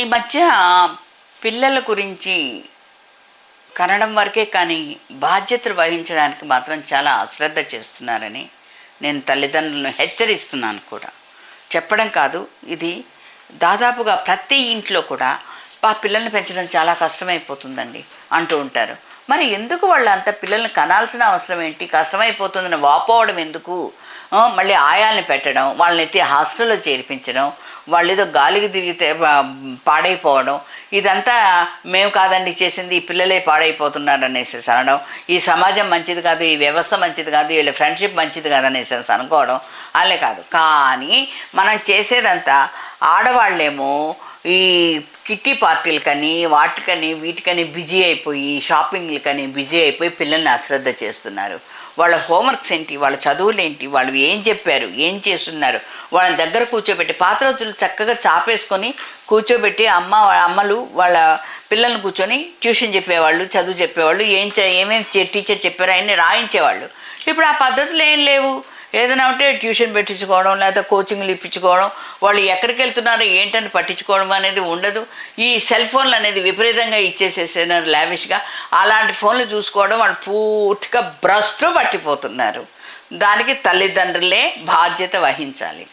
ఈ మధ్య పిల్లల గురించి కనడం వరకే కానీ బాధ్యతలు వహించడానికి మాత్రం చాలా అశ్రద్ధ చేస్తున్నారని నేను తల్లిదండ్రులను హెచ్చరిస్తున్నాను కూడా. చెప్పడం కాదు, ఇది దాదాపుగా ప్రతి ఇంట్లో కూడా పిల్లల్ని పెంచడం చాలా కష్టమైపోతుందండి అంటూ ఉంటారు. మరి ఎందుకు వాళ్ళు అంత పిల్లల్ని కనాల్సిన అవసరం ఏంటి? కష్టమైపోతుందని వాపోవడం ఎందుకు? మళ్ళీ ఆయాల్ని పెట్టడం, వాళ్ళని ఎత్తి హాస్టల్లో చేర్పించడం, వాళ్ళు ఏదో గాలికి తిరిగితే పాడైపోవడం, ఇదంతా మేము కాదండి చేసింది, ఈ పిల్లలే పాడైపోతున్నారు అనేసి అనడం, ఈ సమాజం మంచిది కాదు, ఈ వ్యవస్థ మంచిది కాదు, వీళ్ళ ఫ్రెండ్షిప్ మంచిది కాదు అనేసి అనుకోవడం అలే కాదు. కానీ మనం చేసేదంతా ఆడవాళ్ళేమో ఈ కిట్టి పార్టీలకని వాటికని వీటికని బిజీ అయిపోయి, షాపింగ్లకని బిజీ అయిపోయి పిల్లల్ని అశ్రద్ధ చేస్తున్నారు. వాళ్ళ హోంవర్క్స్ ఏంటి, వాళ్ళ చదువులు ఏంటి, వాళ్ళు ఏం చెప్పారు, ఏం చేస్తున్నారు, వాళ్ళని దగ్గర కూర్చోబెట్టి, పాత రోజులు చక్కగా చాపేసుకొని కూర్చోబెట్టి అమ్మలు వాళ్ళ పిల్లల్ని కూర్చొని ట్యూషన్ చెప్పేవాళ్ళు, చదువు చెప్పేవాళ్ళు, ఏమేమి టీచర్ చెప్పారో అవన్నీ రాయించేవాళ్ళు. ఇప్పుడు ఆ పద్ధతులు ఏం లేవు. ఏదైనా ఉంటే ట్యూషన్ పెట్టించుకోవడం, లేదా కోచింగ్లు ఇప్పించుకోవడం, వాళ్ళు ఎక్కడికి వెళ్తున్నారో ఏంటని పట్టించుకోవడం అనేది ఉండదు. ఈ సెల్ ఫోన్లు అనేది విపరీతంగా ఇచ్చేసేసినారు లావిష్గా. అలాంటి ఫోన్లు చూసుకోవడం, వాళ్ళు పూర్తిగా భ్రష్టు పట్టిపోతున్నారు. దానికి తల్లిదండ్రులే బాధ్యత వహించాలి.